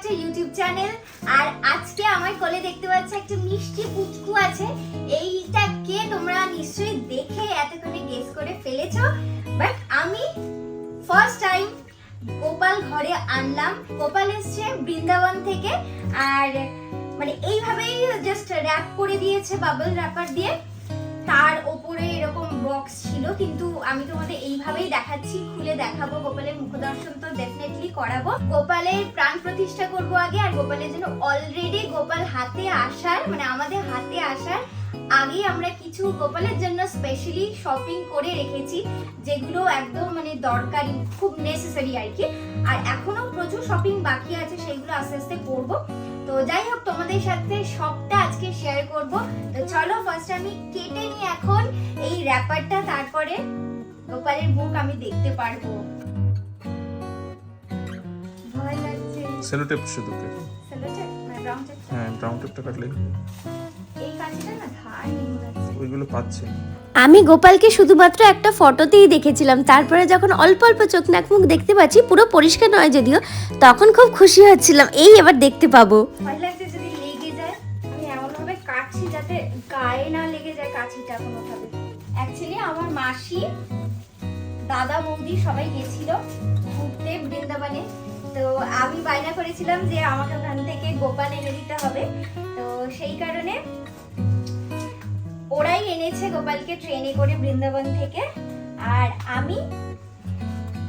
একটা YouTube channel. আর আজকে আমার কোলে দেখতে পাচ্ছ একটা মিষ্টি পুচকু আছে। এইটা কে তোমরা নিশ্চয়ই দেখে এতক্ষণে গেস করে ফেলেছো। বাট আমি ফার্স্ট টাইম গোপাল ঘরে আনলাম। গোপাল এসছে বৃন্দাবন থেকে, আর মানে এইভাবেই জাস্ট র্যাপ করে দিয়েছে বাবল র্যাপার দিয়ে। তার ওপরে এরকম বক্স ছিল, কিন্তু আমি তোমাদের এইভাবেই দেখাচ্ছি, খুলে দেখাবো। গোপালের মুখদর্শন তো ডেফিনেটলি করাবো। গোপালের প্রাণ প্রতিষ্ঠা করবো আগে, আর গোপালের জন্য অলরেডি গোপাল হাতে আসার মানে আমাদের হাতে আসার আগে আমরা কিছু গোপালের জন্য স্পেশালি শপিং করে রেখেছি, যেগুলো একদম মানে দরকারি, খুব নেসেসারি আর কি। আর এখনো প্রচুর শপিং বাকি আছে, সেগুলো আস্তে আস্তে করবো। তো যাই হোক, তোমাদের সাথে সবটা আজকে শেয়ার করব। তো চলো ফার্স্ট আমি কেটে নিই এখন এই র‍্যাপারটা, তারপরে গোপালের মুখ আমি দেখতে পারবো। ভয় লাগছে। সেলো টেপ শুধু কে? সেলো টেপ মানে ব্রাউন টেপ? হ্যাঁ, ব্রাউন টেপটা কাটলে এই কাজটা না ধার নিয়ে যাচ্ছে। ওইগুলো পাচ্ছে। আমি গোপালকে শুধুমাত্র একটা ফটোতেই দেখেছিলাম, তারপরে যখন অল্প অল্প চোখ নাক মুখ দেখতে পাচ্ছি, পুরো পরিষ্কার নয় যদিও, তখন খুব খুশি হচ্ছিলাম এই এবার দেখতে পাবো। ভয় লাগছে যদি লেগে যায়। আমি এমন ভাবে কাটছি যাতে গায়ে না লেগে যায় কাছিটা কোনোভাবে। অ্যাকচুয়ালি আমার মাসি, দাদা, বৌদি সবাই গেছিল ঘুরতে বৃন্দাবনে। তো আমি বায়না করেছিলাম যে আমাকে ওখান থেকে গোপাল এনে দিতে হবে। তো সেই কারণে ওরাই এনেছে গোপালকে ট্রেনে করে বৃন্দাবন থেকে। আর আমি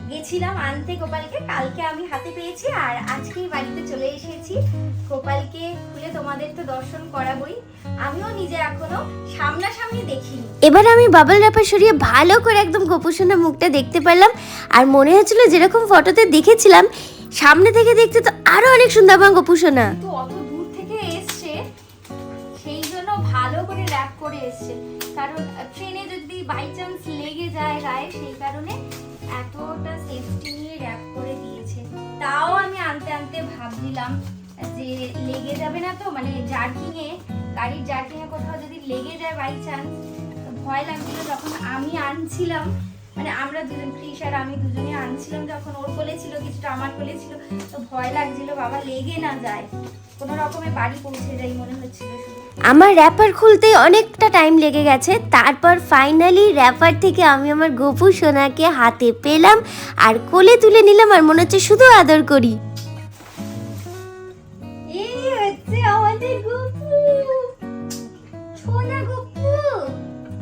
গেছিলাম আনতে গোপালকে। কালকে আমি হাতে পেয়েছি, আর আজকেই বাড়িতে চলে এসেছি। গোপালকে খুলে তোমাদের তো দর্শন করাবই, আমিও নিজে এখনো সামনাসামনি দেখিনি। এবার আমি বাবল র্যাপার সরিয়ে ভালো করে একদম গোপুসোনার মুখটা দেখতে পেলাম, আর মনে হচ্ছিল যেরকম ফটোতে দেখেছিলাম, সামনে থেকে দেখতে তো আরো অনেক সুন্দর আমার গোপুসোনা। তো অত দূর থেকে এসছে, সেই জন্য ভালো করে র‍্যাপ করে এসছে, কারণ ট্রেনে যদি বাই চান্স লেগে যায় গায়ে, সেই কারণে এতটা সেফটি নিয়ে র‍্যাপ করে দিয়েছে। তাও আমি আনতে আনতে ভাবছিলাম যে লেগে যাবে না তো, মানে জার্কিংয়ে, গাড়ির জার্কিংয়ে কোথাও যদি লেগে যায় বাই চান্স, তো ভয় লাগছিল। যখন আমি আনছিলাম, মানে আমরা দুজন, ক্রিস আর আমি দুজনে আনছিলাম, যখন ওর কোলে ছিল কিছুটা আমার কোলে ছিল, তো ভয় লাগছিল বাবা লেগে না যায়, কোনো রকমে বাড়ি পৌঁছে যাই মনে হচ্ছিল শুধু। আমার র্যাপার খুলতে অনেকটা টাইম লেগে গেছে, তারপর ফাইনালি র্যাপার থেকে আমি আমার গোপু সোনাকে হাতে পেলাম আর কোলে তুলে নিলাম, আর মনে হচ্ছে শুধু আদর করি। এই হচ্ছে আমাদের গপু, সোনা গপু।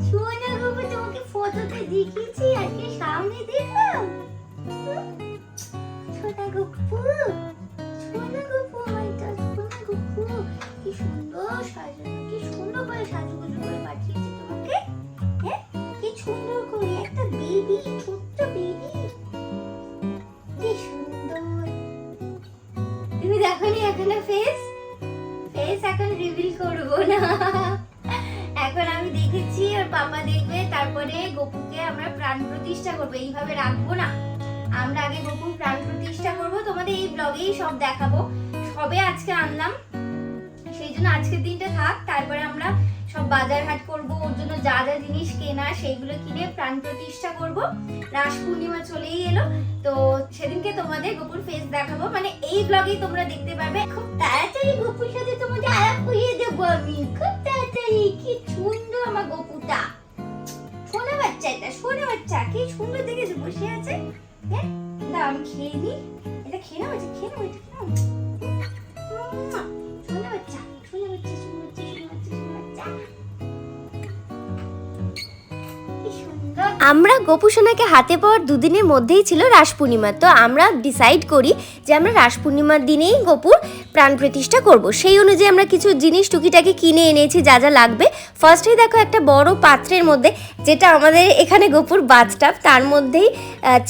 সোনা গপু, তোমাকে ফটোতে দেখিয়েছি, আজকে সামনে দেখলাম। সোনা গপু, সোনা গপু, আমারটা সোনা গপু। কি সুন্দর সাজানো, কি সুন্দর করে সাজুগুজু করে পাঠিয়েছি তোমাকে। হ্যাঁ, কি সুন্দর করে একটা বেবি, ছোট্ট বেবি, কি সুন্দর। তুমি দেখোনি এখনো ফেস এখন রিভিল করবো না। এখন আমি দেখেছি, আর পাপা দেখবে, তারপরে গপুকে আমরা প্রাণ প্রতিষ্ঠা করবো। এইভাবে রাখবো না, আমরা আগে গপুর প্রাণ প্রতিষ্ঠা করবো। তোমাদের এই ব্লগেই সব দেখাবো। সবে আজকে আনলাম, সেই জন্য আজকের দিনটা থাক, তারপরে আমরা সব বাজার হাট করবো, ওর জন্য যা যা জিনিস কেনা সেইগুলো কিনে প্রাণ প্রতিষ্ঠা করবো। রাস পূর্ণিমা চলেই এলো, তো সেদিনকে তোমাদের গপুর ফেস দেখাবো, মানে এই ব্লগেই তোমরা দেখতে পাবে। খুব তাড়াতাড়ি গপুর সাথে তোমাদের আলাপ করিয়ে দেবো আমি, খুব তাড়াতাড়ি। কি সুন্দর আমার গপুটা, সোনা বাচ্চা, এটা সোনা বাচ্চা, কি সুন্দর দেখেছো বসে আছে। হ্যাঁ, না আমি খেয়ে নি, এটা খেয়ে নাও, এটা খেয়ে নাও, এটা খেয়ে নাও। সোনা বাচ্চা, সোনা বাচ্চা, সোনা বাচ্চা, সোনা বাচ্চা, সোনা বাচ্চা, কি সুন্দর। আমরা গোপু সোনাকে হাতে পাওয়ার দুদিনের মধ্যেই ছিল রাস পূর্ণিমা, তো আমরা ডিসাইড করি যে আমরা রাস পূর্ণিমার দিনেই গোপুর প্রাণ প্রতিষ্ঠা করব। সেই অনুযায়ী আমরা কিছু জিনিস টুকিটাকি কিনে এনেছি, যা যা লাগবে। ফার্স্টেই দেখো একটা বড় পাত্রের মধ্যে, যেটা আমাদের এখানে গোপুর বাথটাব, তার মধ্যেই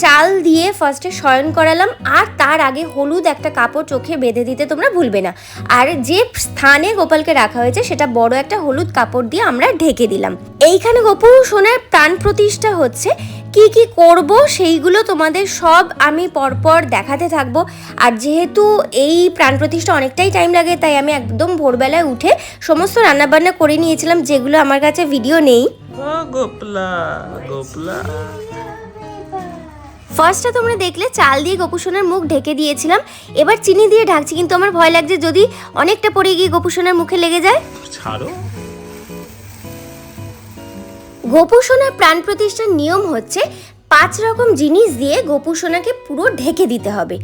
চাল দিয়ে ফার্স্টে শয়ন করালাম, আর তার আগে হলুদ একটা কাপড় চোখে বেঁধে দিতে তোমরা ভুলবে না। আর যে স্থানে গোপালকে রাখা হয়েছে সেটা বড় একটা হলুদ কাপড় দিয়ে আমরা ঢেকে দিলাম। এইখানে গোপু সোনার প্রাণ প্রতিষ্ঠা হচ্ছে। কি কি করব সেইগুলো তোমাদের সব আমি পরপর দেখাতে থাকবো। আর যেহেতু এই প্রাণ প্রতিষ্ঠা অনেকটাই টাইম লাগে, তাই আমি একদম ভোরবেলায় উঠে সমস্ত রান্নাবান্না করে নিয়েছিলাম, যেগুলো আমার কাছে ভিডিও নেই। গোপলা গোপলা ফার্স্টটা তোমরা দেখলে চাল দিয়ে গোপুসোনার মুখ ঢেকে দিয়েছিলাম, এবার চিনি দিয়ে ঢাকছি, কিন্তু আমার ভয় লাগছে যদি অনেকটা পড়ে গিয়ে গোপুসোনার মুখে লেগে যায়। ছাড়ো। গোপুসোনার প্রাণ প্রতিষ্ঠার নিয়ম হচ্ছে 5 রকম জিনিস দিয়ে গোপুসোনাকে পুরো ঢেকে দিতে হবে।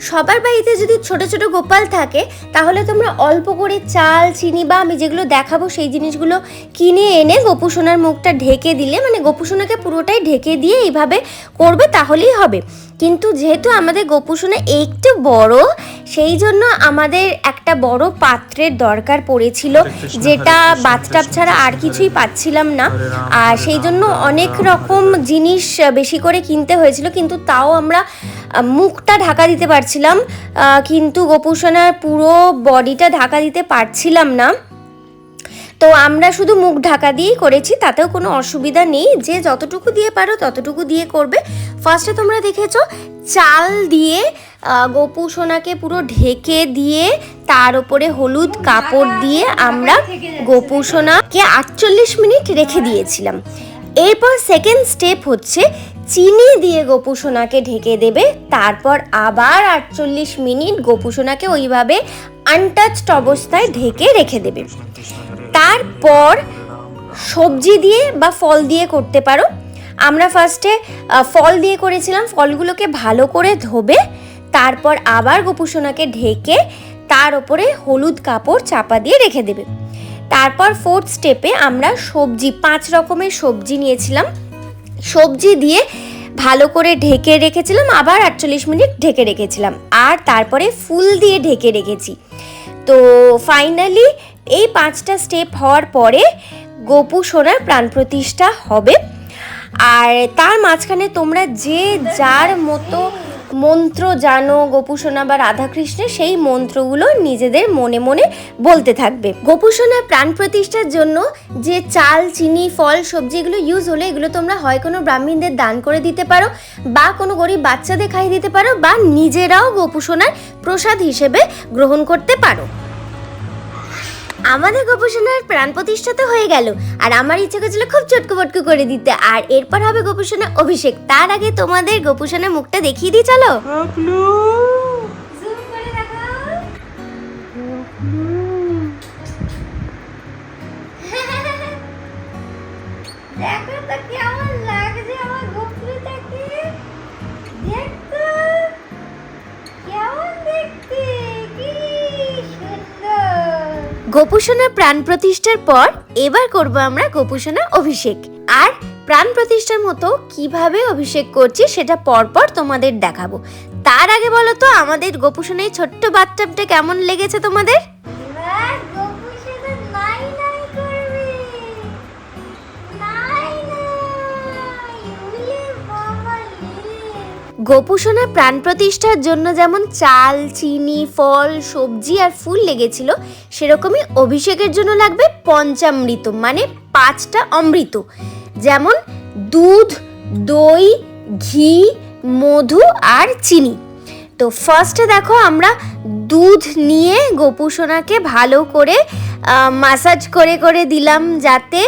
সবার বাড়িতে যদি ছোট ছোট গোপাল থাকে তাহলে তোমরা অল্প করে চাল, চিনি বা আমি যেগুলো দেখাবো সেই জিনিসগুলো কিনে এনে গোপুসোনার মুখটা ঢেকে দিলে, মানে গোপুসোনাকে পুরোটাই ঢেকে দিয়ে এইভাবে করবে তাহলেই হবে। কিন্তু যেহেতু আমাদের গোপুসোনা একটু বড়, সেই জন্য আমাদের একটা বড় পাত্রের দরকার পড়েছিল, যেটা বাথটাব ছাড়া আর কিছুই পাচ্ছিলাম না। আর সেই জন্য অনেক রকম জিনিস বেশি করে কিনতে হয়েছিল, কিন্তু তাও আমরা মুখটা ঢাকা দিতে পারছিলাম, কিন্তু গোপুসোনার পুরো বডিটা ঢাকা দিতে পারছিলাম না। তো আমরা শুধু মুখ ঢাকা দিয়েই করেছি, তাতেও কোনো অসুবিধা নেই, যে যতটুকু দিয়ে পারো ততটুকু দিয়ে করবে। ফার্স্টে তোমরা দেখেছো চাল দিয়ে গোপুসোনাকে পুরো ঢেকে দিয়ে তার উপরে হলুদ কাপড় দিয়ে আমরা গোপুসোনাকে 48 মিনিট রেখে দিয়েছিলাম। এরপর সেকেন্ড স্টেপ হচ্ছে চিনি দিয়ে গোপুসোনাকে ঢেকে দেবে, তারপর আবার 48 মিনিট গোপুসোনাকে ওইভাবে আনটাচড অবস্থায় ঢেকে রেখে দেবে। তারপর সবজি দিয়ে বা ফল দিয়ে করতে পারো। আমরা ফার্স্টে ফল দিয়ে করেছিলাম, ফলগুলোকে ভালো করে ধোবে, তারপর আবার গোপুসোনাকে ঢেকে তার উপরে হলুদ কাপড় চাপা দিয়ে রেখে দেবে। তারপর ফোর্থ স্টেপে আমরা সবজি 5 রকমের সবজি নিয়েছিলাম, সবজি দিয়ে ভালো করে ঢেকে রেখেছিলাম, আবার 48 মিনিট ঢেকে রেখেছিলাম, আর তারপরে ফুল দিয়ে ঢেকে রেখেছি। তো ফাইনালি এই 5টা স্টেপ হওয়ার পরে গোপুসোনার প্রাণ প্রতিষ্ঠা হবে। আর তার মাঝখানে তোমরা যে যার মতো মন্ত্র জানো গোপুসোনা বা রাধাকৃষ্ণের, সেই মন্ত্রগুলো নিজেদের মনে মনে বলতে থাকবে। গোপুসোনার প্রাণ প্রতিষ্ঠার জন্য যে চাল, চিনি, ফল, সবজি এগুলো ইউজ হলো, এগুলো তোমরা হয় কোনো ব্রাহ্মণদের দান করে দিতে পারো, বা কোনো গরিব বাচ্চাদের খাইয়ে দিতে পারো, বা নিজেরাও গোপুসোনার প্রসাদ হিসেবে গ্রহণ করতে পারো। আমাদের গোপুসোনার প্রাণ প্রতিষ্ঠা তো হয়ে গেল, আর আমার ইচ্ছে করছিল খুব চটকু পটকু করে দিতে, আর এরপর হবে গোপুসোনার অভিষেক। তার আগে তোমাদের গোপুসোনার মুখটা দেখিয়ে দিই, চলো। দেখো তো কেমন লাগছে আমার গোপুটাকে, দেখো কেমন দেখতে, কি সুন্দর। গোপুসোনার প্রাণ প্রতিষ্ঠার পর এবার করব আমরা গোপুসোনার অভিষেক। আর প্রাণ প্রতিষ্ঠার মতো কিভাবে অভিষেক করছি সেটা পরপর তোমাদের দেখাবো। তার আগে বলো তো আমাদের গোপুসোনার ছোট্ট বাথটাবটা কেমন লেগেছে তোমাদের? এবার গোপুসোনা নাই নাই করবে, নাই নাই, উলে বাবা লে। গোপুসোনার প্রাণ প্রতিষ্ঠার জন্য যেমন চাল, চিনি, ফল, সবজি আর ফুল লেগেছিল, সেরকমই অভিষেকের জন্য লাগবে পঞ্চামৃত, মানে 5টা অমৃত, যেমন দুধ, দই, ঘি, মধু আর চিনি। তো ফার্স্টে দেখো আমরা দুধ নিয়ে গোপুসোনাকে ভালো করে মাসাজ করে করে দিলাম, যাতে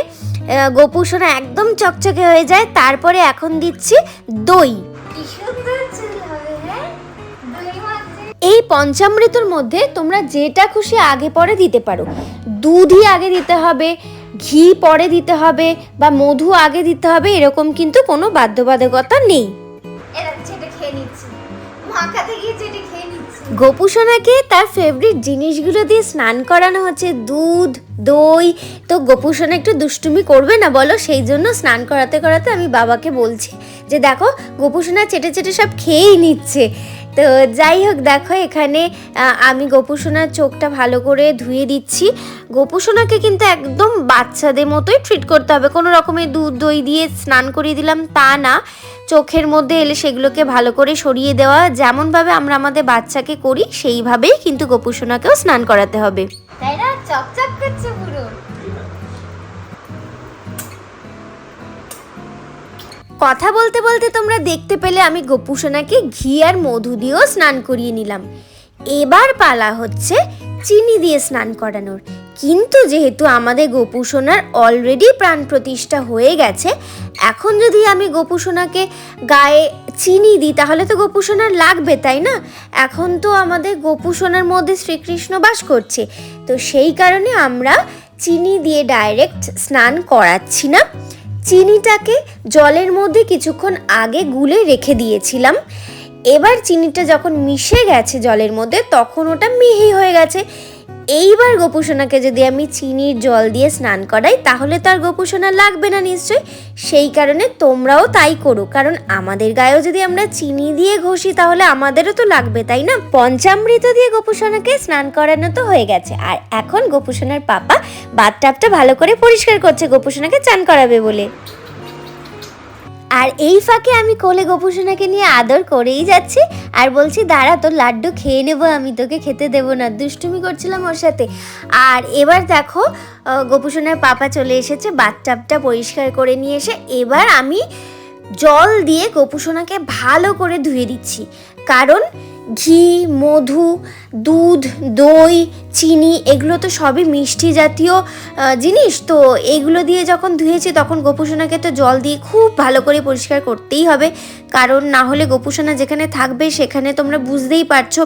গোপুসোনা একদম চকচকে হয়ে যায়। তারপরে এখন দিচ্ছি দই। কি সুন্দর চুল হবে, হ্যাঁ দই মাখলে। এই পঞ্চামৃতর মধ্যে তোমরা যেটা খুশি আগে পরে দিতে পারো, দুধই আগে দিতে হবে, ঘি পরে দিতে হবে, বা মধু আগে দিতে হবে, এরকম কিন্তু কোনো বাধ্যবাধকতা নেই। এরা যেটা খেয়ে নিচ্ছে, মাখাতে গিয়ে যেটা খেয়ে নিচ্ছে। গোপুসোনাকে তার ফেভারিট জিনিসগুলো দিয়ে স্নান করানো হচ্ছে, দুধ, দই। তো গোপুসোনা একটু দুষ্টুমি করবে না বলো, সেই জন্য স্নান করাতে করাতে আমি বাবাকে বলছি যে দেখো গোপুসোনা চেটে চেটে সব খেয়েই নিচ্ছে। তো যাই হোক, দেখো এখানে আমি গোপুসোনার চোখটা ভালো করে ধুয়ে দিচ্ছি। গোপুসোনাকে কিন্তু একদম বাচ্চাদের মতোই ট্রিট করতে হবে, কোনো রকমের দুধ দই দিয়ে স্নান করিয়ে দিলাম তা না। চোখের মধ্যে এলে সেগুলোকে ভালো করে সরিয়ে দেওয়া, যেমনভাবে আমরা আমাদের বাচ্চাকে করি সেইভাবেই কিন্তু গোপুসোনাকেও স্নান করাতে হবে। তাই না, চকচক করছে পুরো। কথা বলতে বলতে তোমরা দেখতে পেলে আমি গোপুসোনাকে ঘি আর মধু দিয়েও স্নান করিয়ে নিলাম। এবার পালা হচ্ছে চিনি দিয়ে স্নান করানোর। কিন্তু যেহেতু আমাদের গোপুসোনার অলরেডি প্রাণ প্রতিষ্ঠা হয়ে গেছে, এখন যদি আমি গোপুসোনাকে গায়ে চিনি দিই তাহলে তো গোপু সোনার লাগবে, তাই না? এখন তো আমাদের গোপু সোনার মধ্যে শ্রীকৃষ্ণ বাস করছে, তো সেই কারণে আমরা চিনি দিয়ে ডাইরেক্ট স্নান করাচ্ছি না। চিনিটাকে জলের মধ্যে কিছুক্ষণ আগে গুলে রেখে দিয়েছিলাম। এবার চিনিটা যখন মিশে গেছে জলের মধ্যে তখন ওটা মিহি হয়ে গেছে। এইবার গোপু সোনাকে যদি আমি চিনির জল দিয়ে স্নান করাই তাহলে তো আর গোপু সোনা লাগবে না নিশ্চয়ই। সেই কারণে তোমরাও তাই করো, কারণ আমাদের গায়েও যদি আমরা চিনি দিয়ে ঘষি তাহলে আমাদেরও তো লাগবে, তাই না? পঞ্চামৃত দিয়ে গোপু সোনাকে স্নান করানো তো হয়ে গেছে, আর এখন গোপু সোনার পাপা বাথটাবটা ভালো করে পরিষ্কার করছে গোপু সোনাকে চান করাবে বলে। আর এই ফাঁকে আমি কোলে গোপু সোনাকে নিয়ে আদর করেই যাচ্ছি আর বলছি দাঁড়া তোর লাড্ডু খেয়ে নেবো, আমি তোকে খেতে দেবো না, দুষ্টুমি করছিলাম ওর সাথে। আর এবার দেখো গোপু সোনার পাপা চলে এসেছে বাথটাবটা পরিষ্কার করে নিয়ে এসে। এবার আমি জল দিয়ে গোপু সোনাকে ভালো করে ধুয়ে দিচ্ছি, কারণ ঘি, মধু, দুধ, দই, চিনি এগুলো তো সবই মিষ্টি জাতীয় জিনিস, তো এগুলো দিয়ে যখন ধুয়েছি তখন গোপু সোনাকে তো জল দিয়ে খুব ভালো করে পরিষ্কার করতেই হবে, কারণ না হলে গোপু সোনা যেখানে থাকবে সেখানে তোমরা বুঝতেই পারছো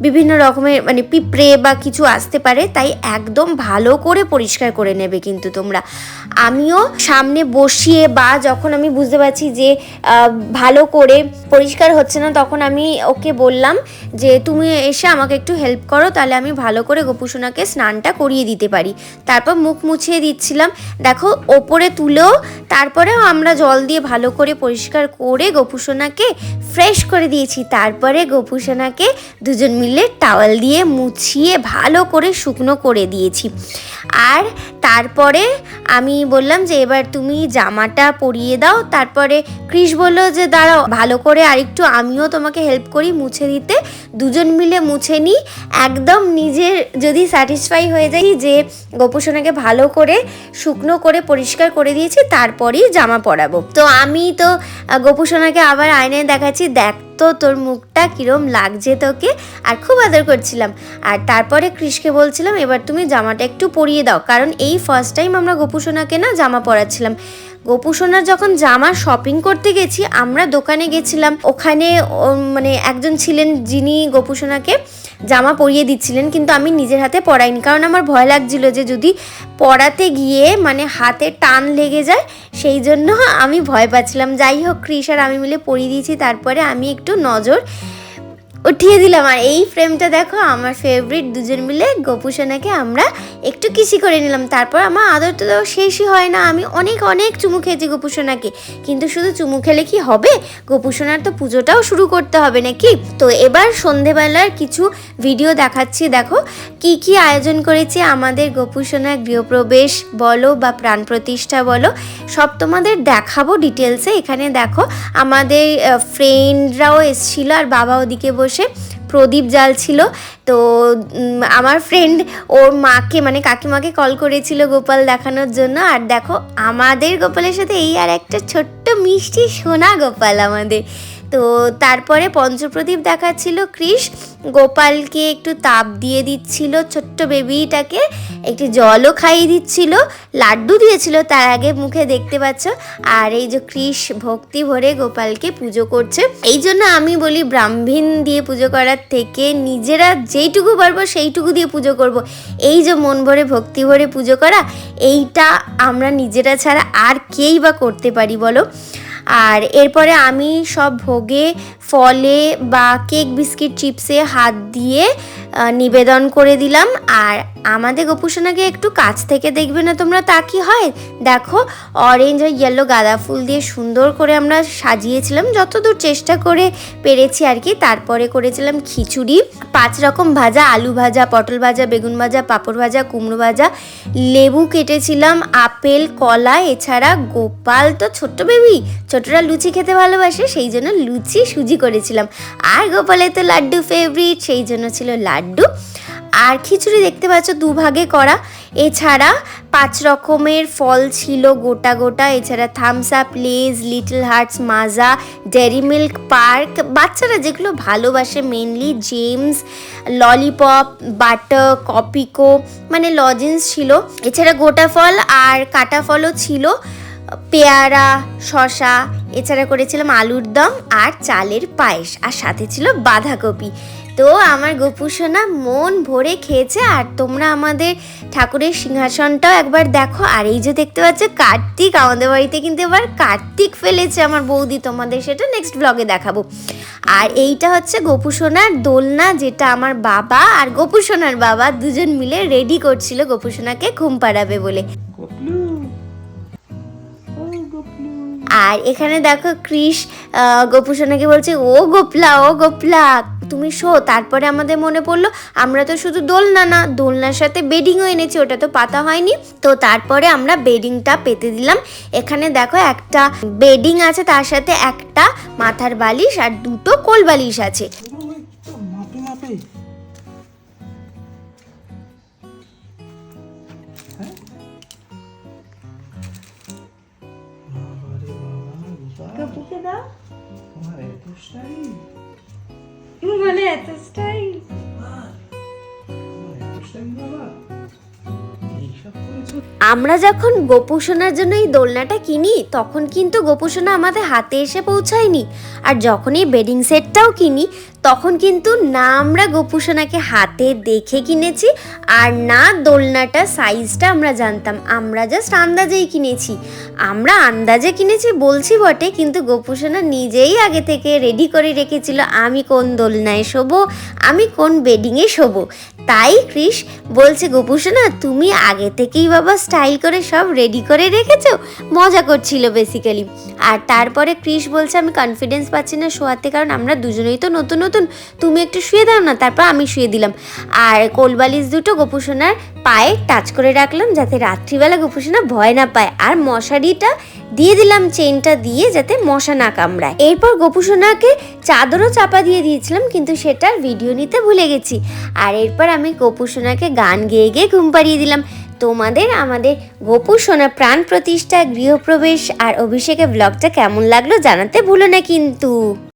বিভিন্ন রকমের মানে পিঁপড়ে বা কিছু আসতে পারে, তাই একদম ভালো করে পরিষ্কার করে নেবে কিন্তু তোমরা। আমিও সামনে বসিয়ে বা যখন আমি বুঝতে পারছি যে ভালো করে পরিষ্কার হচ্ছে না তখন আমি ওকে বললাম যে তুমি এসে আমাকে একটু হেল্প করো, তাহলে আমি ভালো করে গোপু সোনাকে স্নানটা করিয়ে দিতে পারি। তারপর মুখ মুছিয়ে দিচ্ছিলাম, দেখো ওপরে তুলেও তারপরেও আমরা জল দিয়ে ভালো করে পরিষ্কার করে গোপু সোনাকে ফ্রেশ করে দিয়েছি। তারপরে গোপু সোনাকে দুজন মিলে টাওয়াল দিয়ে মুছিয়ে ভালো করে শুকনো করে দিয়েছি। আর তারপরে আমি বললাম যে এবার তুমি জামাটা পরিয়ে দাও। তারপরে কৃষ বললো যে দাঁড়াও ভালো করে আরেকটু আমিও তোমাকে হেল্প করি মুছে দিতে। দুজন মিলে মুছে নিই, একদম নিজের যদি স্যাটিসফাই হয়ে যাই যে গোপু সোনাকে ভালো করে শুকনো করে পরিষ্কার করে দিয়েছি তারপরেই জামা পরাবো। তো আমি তো গোপু সোনাকে আবার আয়নায় দেখাচ্ছি, দেখ তো তোর মুখটা কিরম লাগছে তোকে, আর খুব আদর করছিলাম। আর তারপরে কৃষকে বলছিলাম এবার তুমি জামাটা একটু পরিয়ে দাও, কারণ এই ফার্স্ট টাইম আমরা গোপু সোনাকে না জামা পরাচ্ছিলাম। গোপু সোনার যখন জামা শপিং করতে গেছি আমরা দোকানে গেছিলাম, ওখানে মানে একজন ছিলেন যিনি গোপু সোনাকে জামা পরিয়ে দিচ্ছিলেন, কিন্তু আমি নিজের হাতে পরাইনি, কারণ আমার ভয় লাগছিল যে যদি পরাতে গিয়ে মানে হাতে টান লেগে যায়, সেই জন্য আমি ভয় পাচ্ছিলাম। যাই হোক কৃষ আর আমি মিলে পরিয়ে দিয়েছি, তারপরে আমি একটু নজর উঠিয়ে দিলাম। আর এই ফ্রেমটা দেখো আমার ফেভারিট, দুজন মিলে গোপু সোনাকে আমরা একটু কিসি করে নিলাম। তারপর আমার আদর তো শেষই হয় না, আমি অনেক অনেক চুমু খেয়েছি গোপু সোনাকে, কিন্তু শুধু চুমু খেলে কি হবে, গোপু সোনার তো পুজোটাও শুরু করতে হবে নাকি। তো এবার সন্ধেবেলার কিছু ভিডিও দেখাচ্ছি, দেখো কি কি আয়োজন করেছি আমাদের গোপু সোনার গৃহপ্রবেশ বলো বা প্রাণ প্রতিষ্ঠা বলো, সব তোমাদের দেখাবো ডিটেলসে। এখানে দেখো আমাদের ফ্রেন্ডরাও এসেছিল আর বাবা ওদিকে বসে প্রদীপ জ্বালছিল। তো আমার ফ্রেন্ড ওর মাকে মানে কাকিমাকে কল করেছিল গোপাল দেখানোর জন্য। আর দেখো আমাদের গোপালের সাথে এই আর একটা ছোট্ট মিষ্টি সোনা গোপাল আমাদের। তো তারপরে পঞ্চপ্রদীপ দেখাচ্ছিল কৃষ, গোপালকে একটু তাপ দিয়ে দিচ্ছিল, ছোট্ট বেবিটাকে একটু জলও খাইয়ে দিচ্ছিল, লাড্ডু দিয়েছিল তার আগে মুখে দেখতে পাচ্ছ। আর এই যে কৃষ ভক্তি ভরে গোপালকে পুজো করছে। এই জন্য আমি বলি ব্রাহ্মণ দিয়ে পুজো করার থেকে নিজেরা যেইটুকু পারবো সেইটুকু দিয়ে পুজো করব। এই যে মন ভরে ভক্তি ভরে পুজো করা, এইটা আমরা নিজেরা ছাড়া আর কেই বা করতে পারি বলো। আর এরপরে আমি সব ভোগে ফলে বা কেক বিস্কিট চিপসে হাত দিয়ে নিবেদন করে দিলাম। আর আমাদের গোপু সোনাকে একটু কাছ থেকে দেখবে না তোমরা, তা কি হয় দেখো অরেঞ্জ আর ইয়েলো গাঁদা ফুল দিয়ে সুন্দর করে আমরা সাজিয়েছিলাম, যতদূর চেষ্টা করে পেরেছি আর কি। তারপরে করেছিলাম খিচুড়ি, 5 রকম ভাজা, আলু ভাজা, পটল ভাজা, বেগুন ভাজা, পাঁপড় ভাজা, কুমড়ো ভাজা, লেবু কেটেছিলাম, আপেল, কলা। এছাড়া গোপাল তো ছোট্ট বেবি, ছোটরা লুচি খেতে ভালোবাসে, সেই জন্য লুচি সুজি করেছিলাম। আর গোপালের তো লাড্ডু ফেভারিট, সেই জন্য ছিল লাড্ডু। আর খিচুড়ি দেখতে পাচ্ছ 2 ভাগে করা। এছাড়া 5 রকমের ফল ছিল গোটা গোটা। এছাড়া থামস আপ, লেজ, লিটল হার্টস, মাজা, ডেরি মিল্ক, পার্ক, বাচ্চারা যেগুলো ভালোবাসে মেনলি, জেমস, ললিপপ, বাটার, কপিকো মানে লজেন্স ছিল। এছাড়া গোটা ফল আর কাটা ফলও ছিল। পেয়ারা, শশা, এছাড়া করেছিলাম আলুর দম আর চালের পায়েস, আর সাথে ছিল বাঁধাকপি। তো আমার গোপু সোনা মন ভরে খেয়েছে। আর তোমরা আমাদের ঠাকুরের সিংহাসনটাও একবার দেখো। আর এই যে দেখতে পাচ্ছ কার্তিক, আমাদের বাড়িতে কিন্তু এবার কার্তিক ফেলেছে আমার বৌদি, তোমাদের সেটা নেক্সট ব্লগে দেখাবো। আর এইটা হচ্ছে গোপু সোনার দোলনা, যেটা আমার বাবা আর গোপু সোনার বাবা দুজন মিলে রেডি করছিল গোপু সোনাকে ঘুম পাড়াবে বলে। আর এখানে দেখো কৃষ গোপু সোনাকে বলছে, ও গোপলা তুমি শো। তারপরে আমাদের মনে পড়লো আমরা তো শুধু দোলনা না, দোলনার সাথে বেডিংও এনেছি, ওটা তো পাতা হয়নি। তো তারপরে আমরা বেডিংটা পেতে দিলাম। এখানে দেখো একটা বেডিং আছে, তার সাথে একটা মাথার বালিশ আর দুটো কোল বালিশ আছে। গপুকে দাও, এত স্টাইল, বলে এত স্টাইল। বাবা এইসব করেছো? আমরা যখন গোপু সোনার জন্য এই দোলনাটা কিনি তখন কিন্তু গোপু সোনা আমাদের হাতে এসে পৌঁছায়নি। আর যখন এই বেডিং সেটটাও কিনি তখন কিন্তু না আমরা গোপু সোনাকে হাতে দেখে কিনেছি, আর না দোলনাটা সাইজটা আমরা জানতাম, আমরা জাস্ট আন্দাজেই কিনেছি। আমরা আন্দাজে কিনেছি বলছি বটে, কিন্তু গোপু সোনা নিজেই আগে থেকে রেডি করে রেখেছিল আমি কোন দোলনায় শোবো, আমি কোন বেডিংয়ে শোবো। তাই কৃষ বলছে, গোপু সোনা তুমি আগে থেকেই বাবা স্টাইল করে সব রেডি করে রেখেছো, মজা করছিল বেসিক্যালি। আর তারপরে কৃষ বলছে আমি কনফিডেন্স পাচ্ছি না শোয়াতে, কারণ আমরা দুজনেই তো নতুন নতুন, তুমি একটু শুয়ে দাও না। তারপর আমি শুয়ে দিলাম, আর কোলবালিশ দুটো গোপু সোনার পায়ে টাচ করে রাখলাম যাতে রাত্রিবেলা গোপু সোনা ভয় না পায়। আর মশারিটা দিয়ে দিলাম চেনটা দিয়ে, যাতে মশা না কামড়ায়। এরপর গোপু সোনাকে চাদরও চাপা দিয়ে দিয়েছিলাম, কিন্তু সেটার ভিডিও নিতে ভুলে গেছি। আর এরপর আমি গোপু সোনাকে গান গেয়ে গেয়ে ঘুম পাড়িয়ে দিলাম। তোমাদের আমাদের গোপু সোনা প্রাণ প্রতিষ্ঠা, গৃহপ্রবেশ আর অভিষেকের ব্লগটা কেমন লাগলো জানাতে ভুলো না কিন্তু।